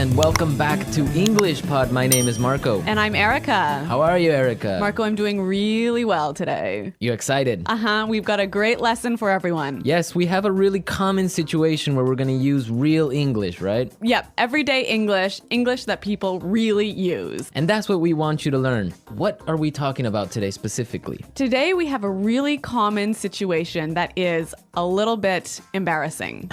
and welcome back to English Pod. My name is Marco. And I'm Erica. How are you, Erica? Marco, I'm doing really well today. You excited? We've got a great lesson for everyone. Yes, we have a really common situation where we're going to use real English, right? Yep, everyday English, English that people really use. And that's what we want you to learn. What are we talking about today specifically? Today we have a really common situation that is a little bit embarrassing.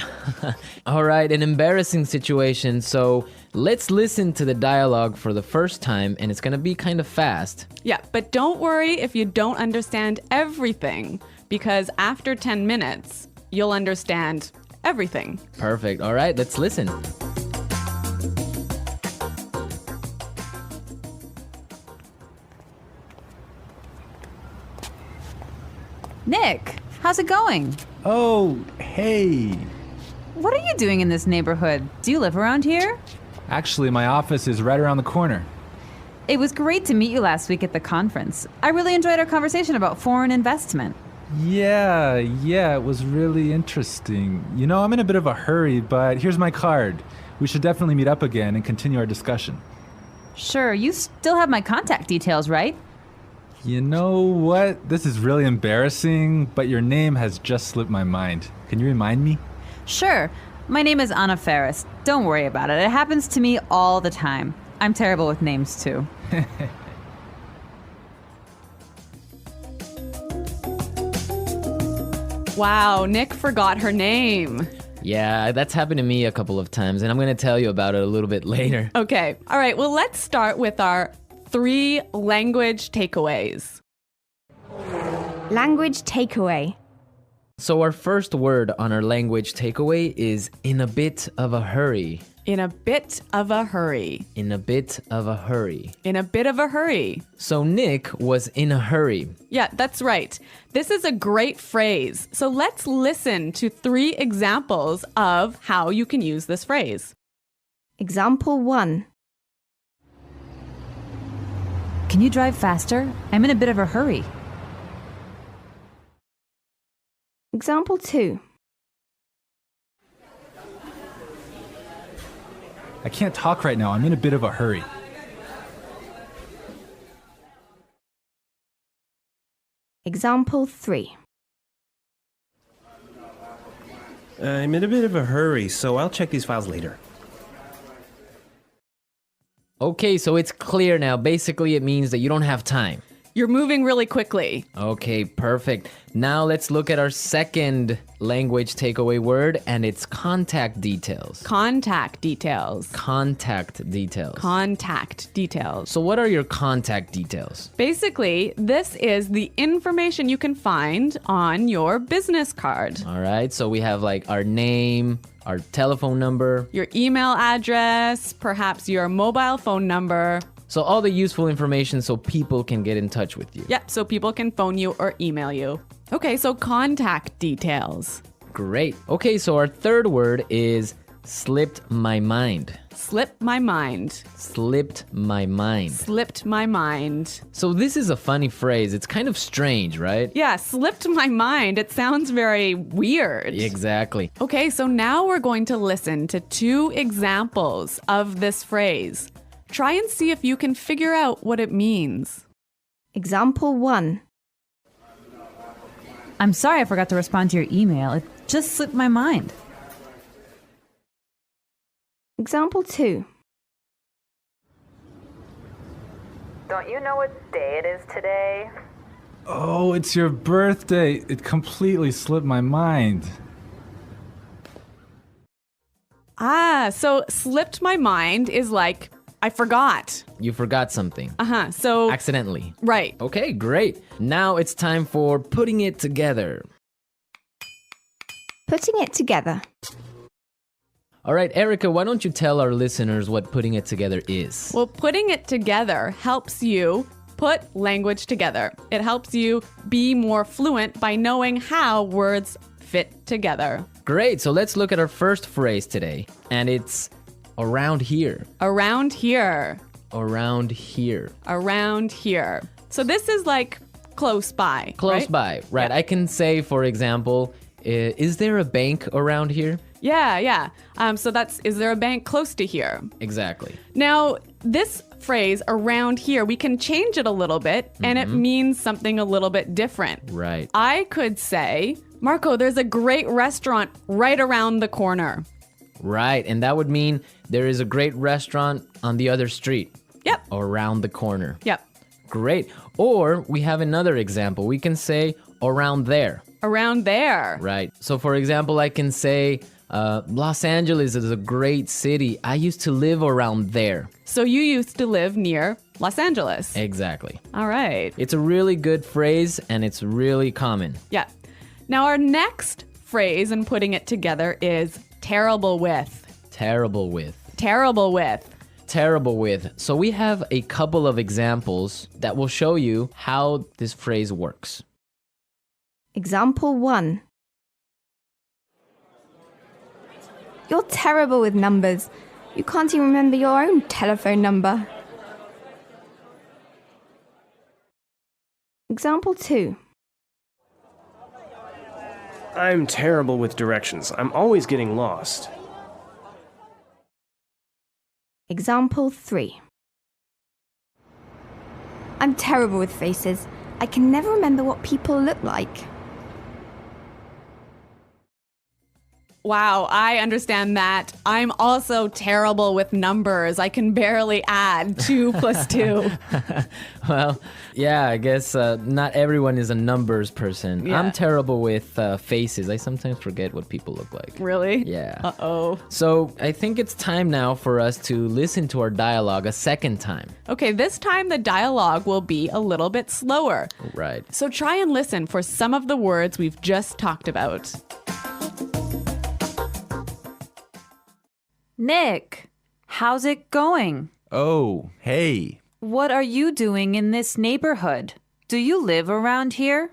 All right, an embarrassing situation. So let's listen to the dialogue for the first time, and it's going to be kind of fast. Yeah, but don't worry if you don't understand everything, because after 10 minutes, you'll understand everything. Perfect. All right, let's listen. Nick, how's it going? Oh, hey. What are you doing in this neighborhood? Do you live around here? Actually, my office is right around the corner. It was great to meet you last week at the conference. I really enjoyed our conversation about foreign investment. Yeah, it was really interesting. You know, I'm in a bit of a hurry, but here's my card. We should definitely meet up again and continue our discussion. Sure, you still have my contact details, right? You know what? This is really embarrassing, but your name has just slipped my mind. Can you remind me? Sure. My name is Anna Ferris. Don't worry about it. It happens to me all the time. I'm terrible with names, too. Wow, Nick forgot her name. Yeah, that's happened to me a couple of times, and I'm going to tell you about it a little bit later. Okay, all right, well, let's start with our 3 language takeaways. Language takeaway. So our first word on our language takeaway is in a bit of a hurry. In a bit of a hurry. In a bit of a hurry. In a bit of a hurry. So Nick was in a hurry. Yeah, that's right. This is a great phrase. So let's listen to 3 examples of how you can use this phrase. Example 1. Can you drive faster? I'm in a bit of a hurry. Example 2. I can't talk right now. I'm in a bit of a hurry. Example 3. I'm in a bit of a hurry, so I'll check these files later. Okay, so it's clear now. Basically, it means that you don't have time. You're moving really quickly. Okay, perfect. Now let's look at our second language takeaway word, and it's contact details. Contact details. Contact details. Contact details. So what are your contact details? Basically, this is the information you can find on your business card. All right, so we have like our name, our telephone number. Your email address, perhaps your mobile phone number. So all the useful information so people can get in touch with you. Yep, so people can phone you or email you. Okay, so contact details. Great. Okay, so our third word is slipped my mind. Slipped my mind. Slipped my mind. Slipped my mind. So this is a funny phrase. It's kind of strange, right? Yeah, slipped my mind. It sounds very weird. Exactly. Okay, so now we're going to listen to 2 examples of this phrase. Try and see if you can figure out what it means. Example 1. I'm sorry I forgot to respond to your email. It just slipped my mind. Example 2. Don't you know what day it is today? Oh, it's your birthday. It completely slipped my mind. So slipped my mind is like, I forgot. You forgot something. So, Accidentally. right. Okay, great. Now it's time for putting it together. Putting it together. All right, Erica, why don't you tell our listeners what putting it together is? Well, putting it together helps you put language together. It helps you be more fluent by knowing how words fit together. Great, so let's look at our first phrase today. And it's around here. Around here. Around here. Around here. So this is like close by. Close right? by, right. Yeah. I can say, for example, is there a bank around here? Yeah. So is there a bank close to here? Exactly. Now, this phrase around here, we can change it a little bit and it means something a little bit different. Right. I could say, Marco, there's a great restaurant right around the corner. Right. And that would mean there is a great restaurant on the other street. Yep. Or around the corner. Yep. Great. Or we have another example. We can say around there. Around there. Right. So for example, I can say Los Angeles is a great city. I used to live around there. So you used to live near Los Angeles. Exactly. All right. It's a really good phrase and it's really common. Yeah. Now our next phrase and putting it together is terrible with. Terrible with. Terrible with. Terrible with. So we have a couple of examples that will show you how this phrase works. Example 1. You're terrible with numbers. You can't even remember your own telephone number. Example 2. I'm terrible with directions. I'm always getting lost. Example 3. I'm terrible with faces. I can never remember what people look like. Wow, I understand that. I'm also terrible with numbers. I can barely add 2 plus 2. Well, yeah, I guess not everyone is a numbers person. Yeah. I'm terrible with faces. I sometimes forget what people look like. Really? Yeah. Uh-oh. So I think it's time now for us to listen to our dialogue a second time. Okay, this time the dialogue will be a little bit slower. Right. So try and listen for some of the words we've just talked about. Nick, how's it going? Oh, hey. What are you doing in this neighborhood? Do you live around here?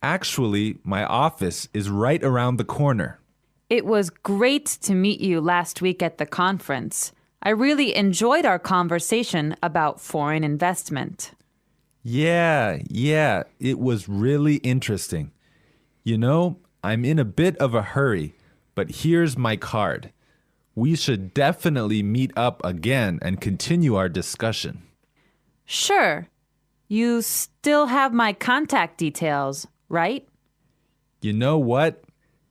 Actually, my office is right around the corner. It was great to meet you last week at the conference. I really enjoyed our conversation about foreign investment. Yeah, it was really interesting. You know, I'm in a bit of a hurry, but here's my card. We should definitely meet up again and continue our discussion. Sure. You still have my contact details, right? You know what?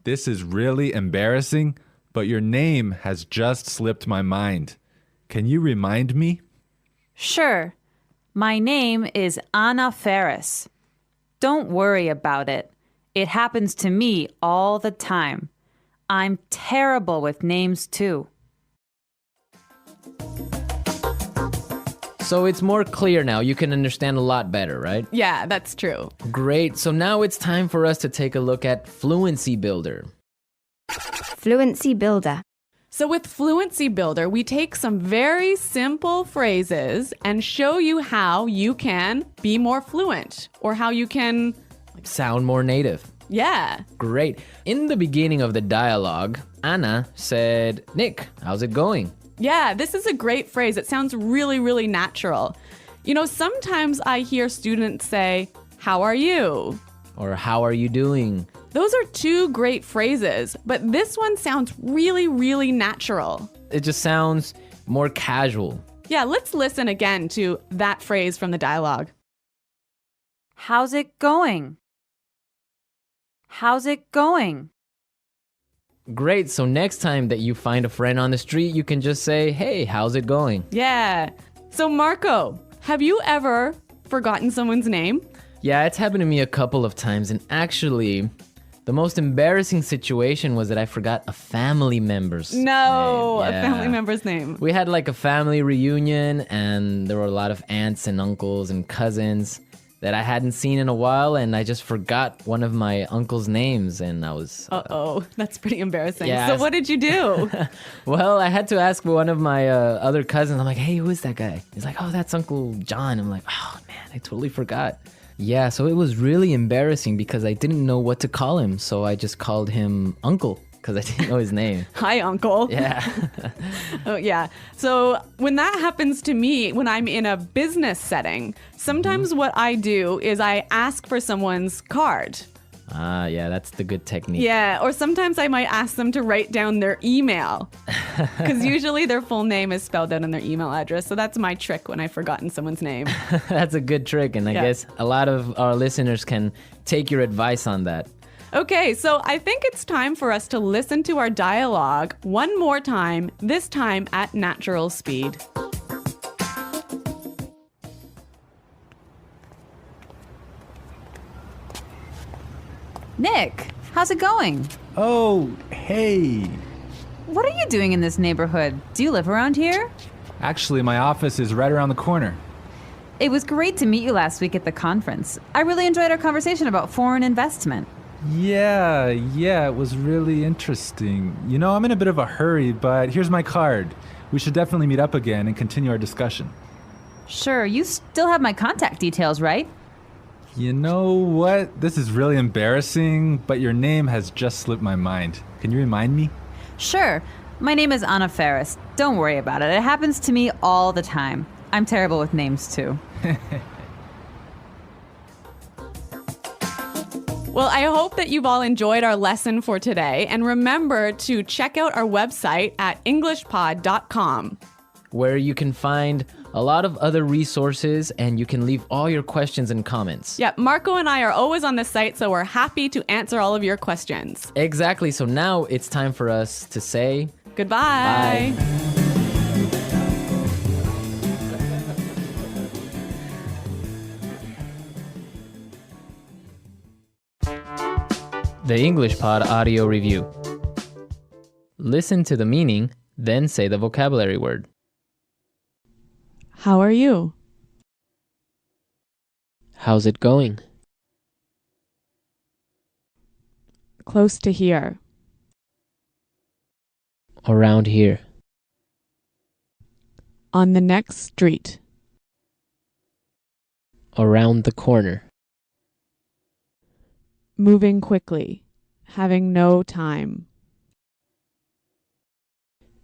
This is really embarrassing, but your name has just slipped my mind. Can you remind me? Sure. My name is Anna Ferris. Don't worry about it. It happens to me all the time. I'm terrible with names too. So it's more clear now. You can understand a lot better, right? Yeah, that's true. Great. So now it's time for us to take a look at Fluency Builder. Fluency Builder. So with Fluency Builder, we take some very simple phrases and show you how you can be more fluent or how you can, Sound more native. yeah. Great. In the beginning of the dialogue, Anna said, Nick, how's it going? Yeah, this is a great phrase. It sounds really, really natural. You know, sometimes I hear students say, how are you? Or how are you doing? Those are 2 great phrases, but this one sounds really, really natural. It just sounds more casual. Yeah, let's listen again to that phrase from the dialogue. How's it going? How's it going? Great. So next time that you find a friend on the street, you can just say, hey, how's it going? Yeah. So Marco, have you ever forgotten someone's name? Yeah, it's happened to me a couple of times. And actually, the most embarrassing situation was that I forgot a family member's No, name. a family member's name. We had like a family reunion and there were a lot of aunts and uncles and cousins that I hadn't seen in a while, and I just forgot one of my uncle's names, and I was... Uh-oh, that's pretty embarrassing. Yeah, So what did you do? Well, I had to ask one of my other cousins. I'm like, hey, who is that guy? He's like, oh, that's Uncle John. I'm like, oh, man, I totally forgot. Yeah, so it was really embarrassing because I didn't know what to call him, so I just called him Uncle because I didn't know his name. Hi, Uncle. Yeah. Oh, yeah. So when that happens to me, when I'm in a business setting, sometimes what I do is I ask for someone's card. Ah, yeah, that's the good technique. Yeah, or sometimes I might ask them to write down their email because usually their full name is spelled out in their email address. So that's my trick when I've forgotten someone's name. That's a good trick, and I Yeah. guess a lot of our listeners can take your advice on that. Okay, so I think it's time for us to listen to our dialogue one more time, this time at natural speed. Nick, how's it going? Oh, hey. What are you doing in this neighborhood? Do you live around here? Actually, my office is right around the corner. It was great to meet you last week at the conference. I really enjoyed our conversation about foreign investment. Yeah, it was really interesting. You know, I'm in a bit of a hurry, but here's my card. We should definitely meet up again and continue our discussion. Sure, you still have my contact details, right? You know what? This is really embarrassing, but your name has just slipped my mind. Can you remind me? Sure. My name is Anna Ferris. Don't worry about it. It happens to me all the time. I'm terrible with names, too. Well, I hope that you've all enjoyed our lesson for today. And remember to check out our website at englishpod.com. where you can find a lot of other resources and you can leave all your questions and comments. Yeah, Marco and I are always on the site, so we're happy to answer all of your questions. Exactly. So now it's time for us to say Goodbye. Bye. The English Pod Audio Review. Listen to the meaning, then say the vocabulary word. How are you? How's it going? Close to here. Around here. On the next street. Around the corner. Moving quickly. Having no time.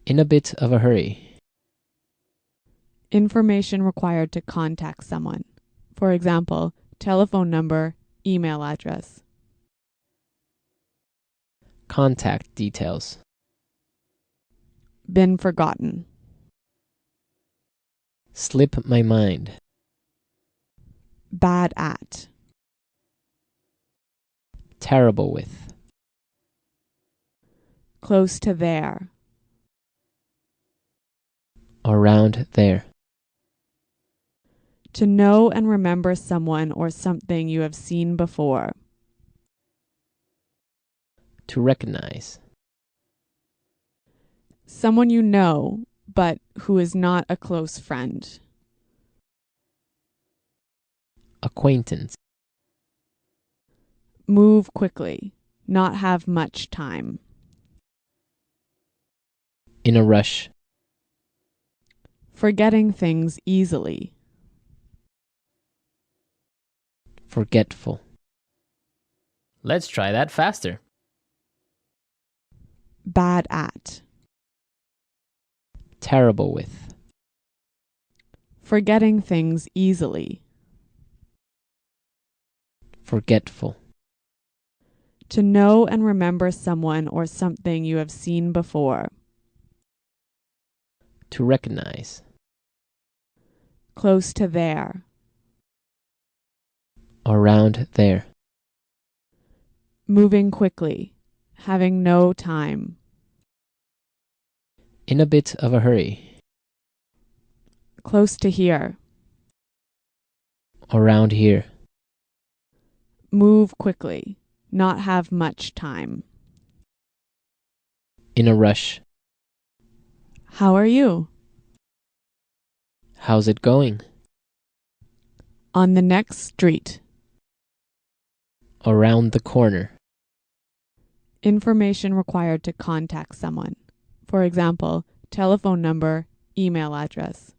In a bit of a hurry. Information required to contact someone. For example, telephone number, email address. Contact details. Been forgotten. Slip my mind. Bad at. Terrible with. Close to there. Around there. To know and remember someone or something you have seen before. To recognize. Someone you know, but who is not a close friend. Acquaintance. Move quickly. Not have much time. In a rush. Forgetting things easily. Forgetful. Let's try that faster. Bad at. Terrible with. Forgetting things easily. Forgetful. To know and remember someone or something you have seen before. To recognize. Close to there. Around there. Moving quickly. Having no time. In a bit of a hurry. Close to here. Around here. Move quickly. Not have much time. In a rush. How are you? How's it going? On the next street. Around the corner. Information required to contact someone. For example, telephone number, email address.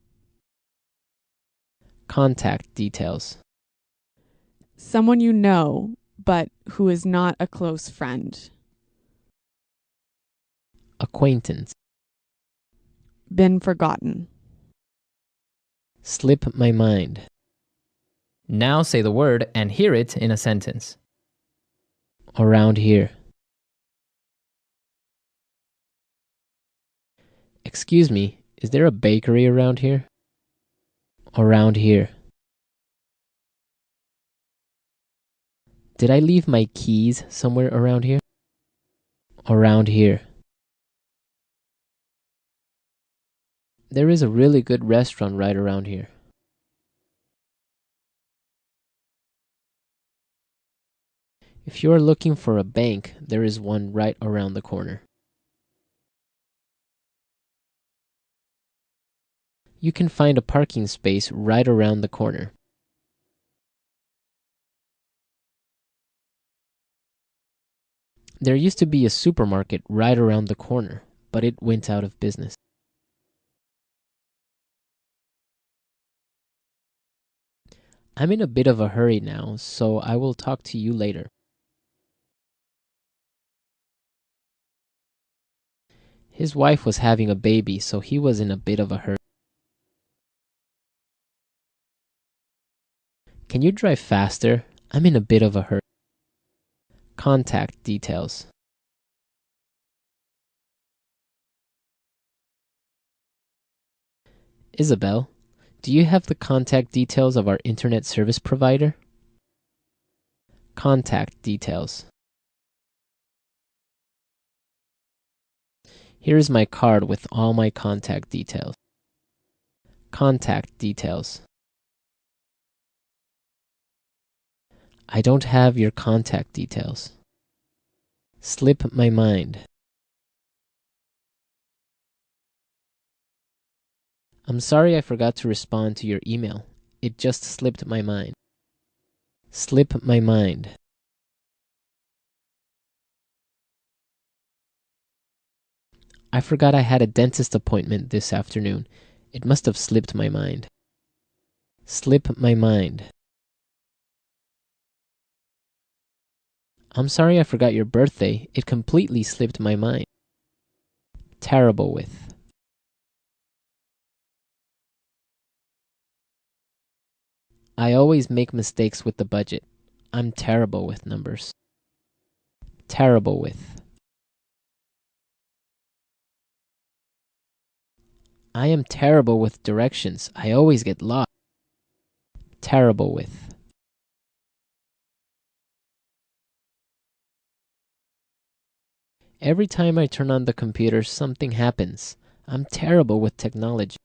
Contact details. Someone you know, but who is not a close friend. Acquaintance. Been forgotten. Slip my mind. Now say the word and hear it in a sentence. Around here. Excuse me, is there a bakery around here? Around here. Did I leave my keys somewhere around here? Around here. There is a really good restaurant right around here. If you are looking for a bank, there is one right around the corner. You can find a parking space right around the corner. There used to be a supermarket right around the corner, but it went out of business. I'm in a bit of a hurry now, so I will talk to you later. His wife was having a baby, so he was in a bit of a hurry. Can you drive faster? I'm in a bit of a hurry. Contact details. Isabel, do you have the contact details of our internet service provider? Contact details. Here is my card with all my contact details. Contact details. I don't have your contact details. Slip my mind. I'm sorry I forgot to respond to your email. It just slipped my mind. Slip my mind. I forgot I had a dentist appointment this afternoon. It must have slipped my mind. Slip my mind. I'm sorry I forgot your birthday. It completely slipped my mind. Terrible with. I always make mistakes with the budget. I'm terrible with numbers. Terrible with. I am terrible with directions. I always get lost. Terrible with. Every time I turn on the computer, something happens. I'm terrible with technology.